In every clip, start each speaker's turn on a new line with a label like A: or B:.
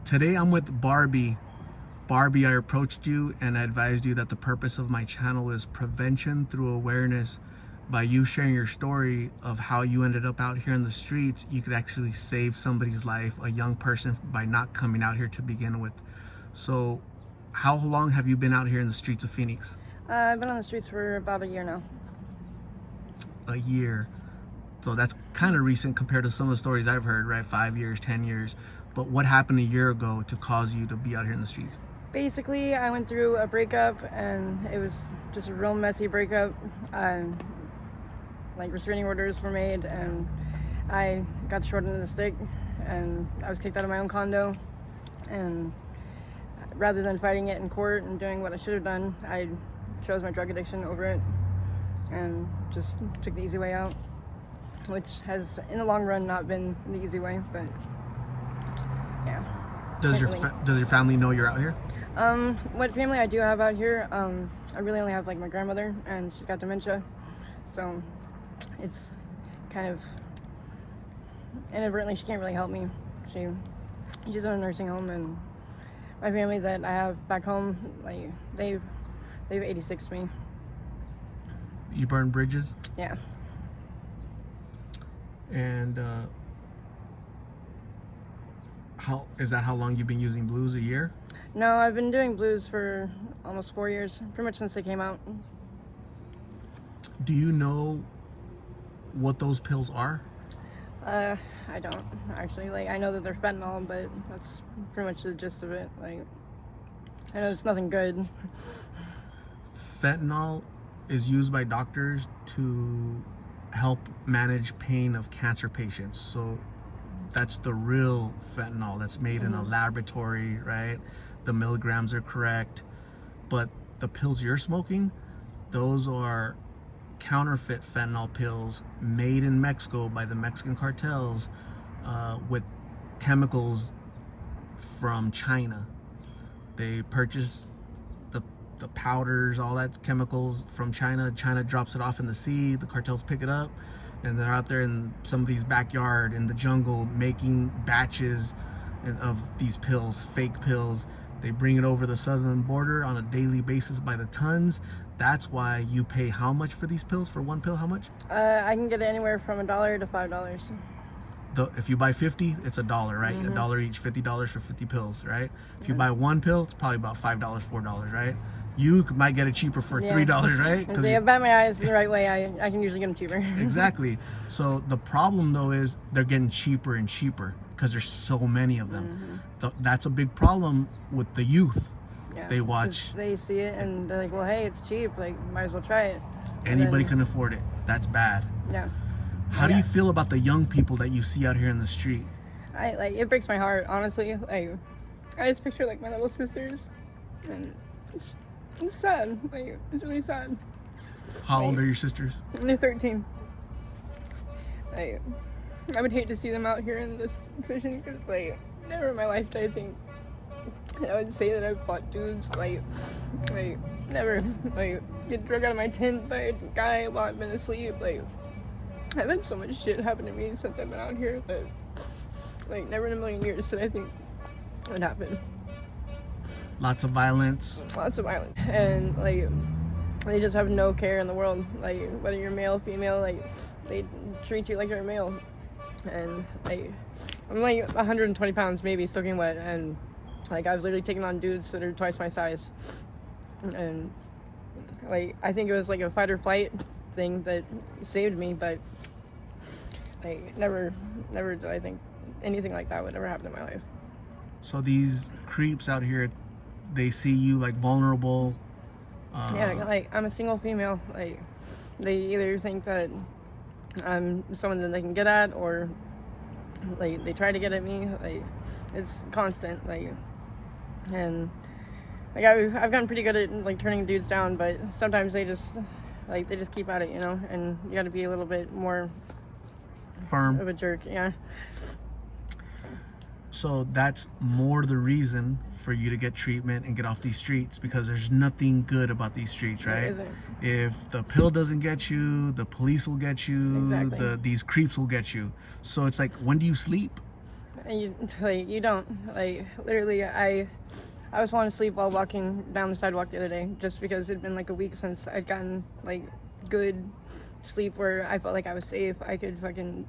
A: Today I'm with Barbie. Barbie, I approached you and I advised you that the purpose of my channel is prevention through awareness. By you sharing your story of how you ended up out here in the streets, you could actually save somebody's life, a young person, by not coming out here to begin with. So, how long have you been out here in the streets of Phoenix?
B: I've been on the streets for about a year now.
A: A year. So that's kind of recent compared to some of the stories I've heard, right? 5 years, 10 years. But what happened a year ago to cause you to be out here in the streets?
B: Basically, I went through a breakup, and it was just a real messy breakup. Like restraining orders were made, and I got the short end of the stick, and I was kicked out of my own condo. And rather than fighting it in court and doing what I should have done, I chose my drug addiction over it, and just took the easy way out, which has, in the long run, not been the easy way, but yeah.
A: Does your family know you're out here?
B: What family I do have out here, I really only have like my grandmother, and she's got dementia, so it's kind of inadvertently she can't really help me. She's in a nursing home, and my family that I have back home, like they've 86'd me.
A: You burn bridges?
B: Yeah.
A: And how long you've been using blues? A year?
B: No, I've been doing blues for almost 4 years, pretty much since they came out.
A: Do you know what those pills are?
B: I don't actually. Like, I know that they're fentanyl, but that's pretty much the gist of it. Like, I know it's nothing good.
A: Fentanyl is used by doctors to help manage pain of cancer patients. So that's the real fentanyl that's made in a laboratory, right? The milligrams are correct. But the pills you're smoking, those are counterfeit fentanyl pills made in Mexico by the Mexican cartels with chemicals from China. They purchase the powders, all that chemicals from China. China drops it off in the sea. The cartels pick it up, and they're out there in somebody's backyard in the jungle making batches of these pills, fake pills. They bring it over the southern border on a daily basis by the tons. That's why you pay how much for these pills? For one pill, how much?
B: I can get it anywhere from $1 to $5.
A: If you buy 50, it's $1, right? $1 each, $50 for 50 pills, right? If you buy one pill, it's probably about $5, $4, right? You might get it cheaper for $3, right?
B: If they bat my eyes the right way, I can usually get them cheaper.
A: Exactly. So the problem though is they're getting cheaper and cheaper because there's so many of them. That's a big problem with the youth.
B: Yeah,
A: they watch.
B: They see it and they're like, well, hey, it's cheap. Like, might as well try it.
A: Anybody can afford it. That's bad.
B: Yeah.
A: How do you feel about the young people that you see out here in the street?
B: It breaks my heart, honestly. Like, I just picture like my little sisters, and it's sad. Like, it's really sad.
A: How old are your sisters?
B: They're 13. I would hate to see them out here in this position, because like never in my life did I think that I would say that I fought dudes. Like never. Like, get drug out of my tent by a guy while I've been asleep. Like, I've had so much shit happen to me since I've been out here that like never in a million years did I think it would happen.
A: Lots of violence.
B: Lots of violence. And like, they just have no care in the world. Like, whether you're male, female, like, they treat you like you're a male. And like, I'm like 120 pounds maybe, soaking wet, and like, I've literally taken on dudes that are twice my size. And like, I think it was like a fight or flight thing that saved me, but like, never did I think anything like that would ever happen in my life.
A: So these creeps out here, they see you like vulnerable.
B: Yeah, like, I'm a single female. Like, they either think that I'm someone that they can get at, or like they try to get at me. Like, it's constant. Like, and like, I've gotten pretty good at like turning dudes down, but sometimes they just keep at it, you know. And you got to be a little bit more
A: firm
B: of a jerk. Yeah.
A: So that's more the reason for you to get treatment and get off these streets, because there's nothing good about these streets, right?
B: There isn't.
A: If the pill doesn't get you, the police will get you.
B: Exactly.
A: These creeps will get you. So it's like, when do you sleep?
B: And you don't. Like, literally, I was falling asleep while walking down the sidewalk the other day, just because it'd been like a week since I'd gotten like good sleep where I felt like I was safe. I could fucking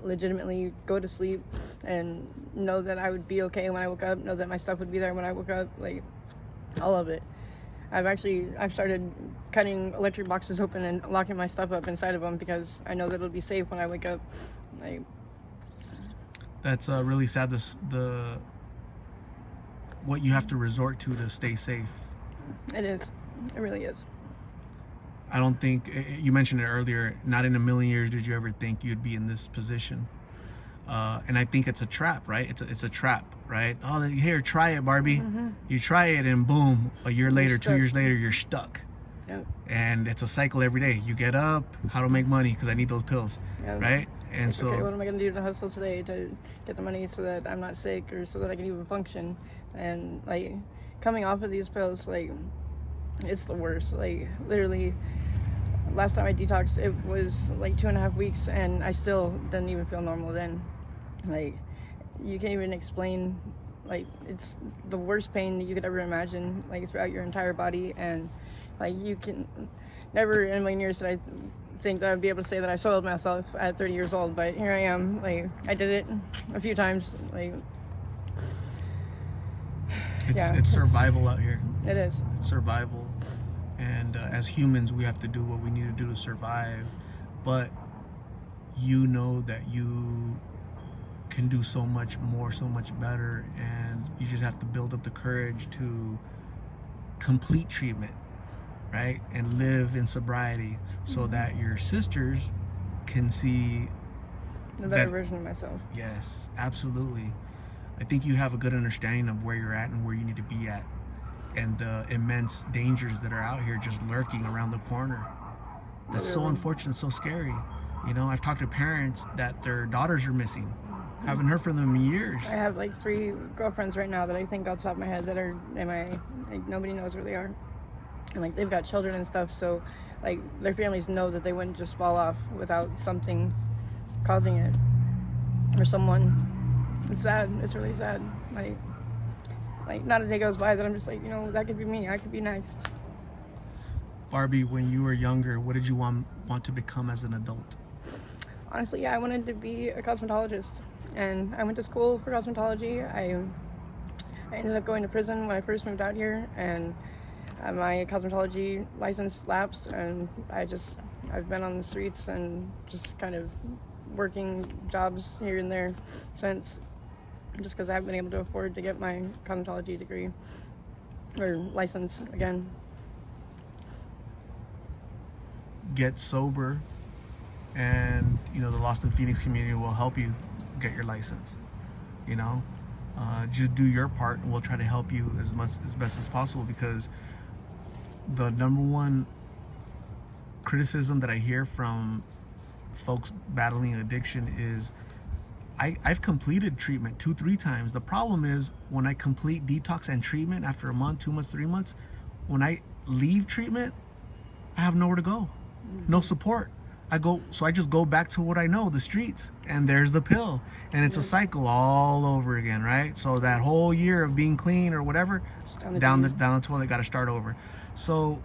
B: legitimately go to sleep and know that I would be okay when I woke up, know that my stuff would be there when I woke up, like all of it. I've started cutting electric boxes open and locking my stuff up inside of them because I know that it'll be safe when I wake up. Like,
A: that's really sad. What you have to resort to stay safe.
B: it is. It really is.
A: I don't think, you mentioned it earlier, not in a million years did you ever think you'd be in this position. And I think it's a trap, right? It's a trap, right? Oh, here, try it, Barbie.
B: Mm-hmm.
A: You try it, and boom, a year later, 2 years later, you're stuck.
B: Yep.
A: And it's a cycle every day. You get up, how to make money because I need those pills,
B: Yep.
A: right? And
B: it's like,
A: so,
B: okay, what am I going to do to hustle today to get the money so that I'm not sick or so that I can even function? And like coming off of these pills, like it's the worst. Like literally, last time I detoxed, it was like 2.5 weeks, and I still didn't even feel normal then. Like, you can't even explain, like, it's the worst pain that you could ever imagine, like, throughout your entire body, and, like, you can never in a million years did I think that I'd be able to say that I soiled myself at 30 years old, but here I am. Like, I did it a few times. Like,
A: it's survival out here.
B: It is.
A: It's survival. And as humans, we have to do what we need to do to survive. But you know that you can do so much more, so much better, and you just have to build up the courage to complete treatment, right? And live in sobriety so that your sisters can see
B: the better version of myself.
A: Yes, absolutely. I think you have a good understanding of where you're at and where you need to be at, and the immense dangers that are out here just lurking around the corner. That's so unfortunate, so scary. You know, I've talked to parents that their daughters are missing. Haven't heard from them in years.
B: I have like 3 girlfriends right now that I think off the top of my head that are MIA. Like, nobody knows where they are. And like, they've got children and stuff, so like their families know that they wouldn't just fall off without something causing it or someone. It's sad. It's really sad. Like not a day goes by that I'm just like, you know, that could be me. I could be next.
A: Barbie, when you were younger, what did you want to become as an adult?
B: Honestly, yeah, I wanted to be a cosmetologist, and I went to school for cosmetology. I ended up going to prison when I first moved out here, and my cosmetology license lapsed, and I've been on the streets and just kind of working jobs here and there since, just because I haven't been able to afford to get my cosmetology degree or license again.
A: Get sober, and you know the Lost in Phoenix community will help you get your license. You know, just do your part, and we'll try to help you as best as possible, because the number one criticism that I hear from folks battling addiction is I've completed treatment 2-3 times. The problem is when I complete detox and treatment after a month, 2 months, 3 months, when I leave treatment, I have nowhere to go, no support. I just go back to what I know, the streets, and there's the pill, and it's a cycle all over again, right? So that whole year of being clean or whatever, down the toilet, got to start over. So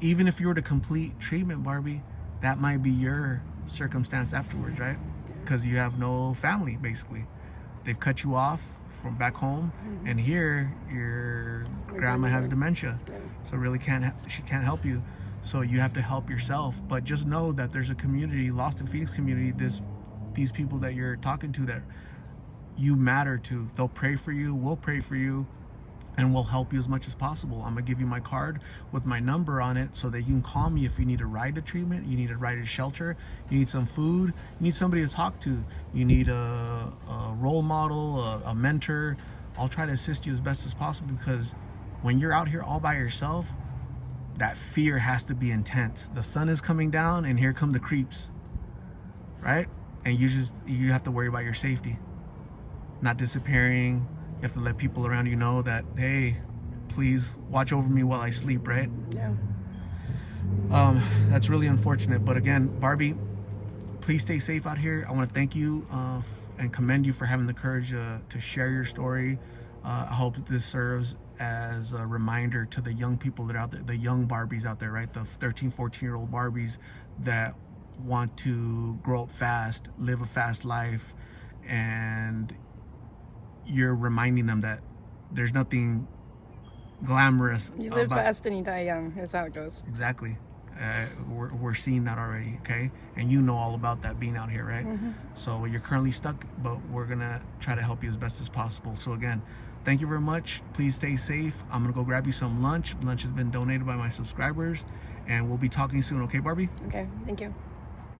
A: even if you were to complete treatment, Barbie, that might be your circumstance afterwards, right? Because you have no family, basically. They've cut you off from back home, and here your grandma has dementia, so really she can't help you. So you have to help yourself. But just know that there's a community, Lost in Phoenix community, these people that you're talking to that you matter to. They'll pray for you, we'll pray for you, and we'll help you as much as possible. I'm gonna give you my card with my number on it so that you can call me if you need a ride to treatment, you need a ride to shelter, you need some food, you need somebody to talk to, you need a role model, a mentor. I'll try to assist you as best as possible, because when you're out here all by yourself, that fear has to be intense. The sun is coming down and here come the creeps, right? And you have to worry about your safety, not disappearing. You have to let people around you know that, hey, please watch over me while I sleep, right?
B: Yeah.
A: That's really unfortunate. But again, Barbie, please stay safe out here. I want to thank you and commend you for having the courage to share your story. I hope this serves as a reminder to the young people that are out there, the young Barbies out there, right? The 13, 14-year-old Barbies that want to grow up fast, live a fast life, and you're reminding them that there's nothing glamorous
B: You live
A: about...
B: fast and you die young. That's how it goes.
A: Exactly. We're seeing that already, okay? And you know all about that being out here, right? So you're currently stuck, but we're gonna try to help you as best as possible. So again, thank you very much. Please stay safe. I'm gonna go grab you some lunch. Lunch has been donated by my subscribers, and we'll be talking soon, okay, Barbie?
B: Okay, thank you.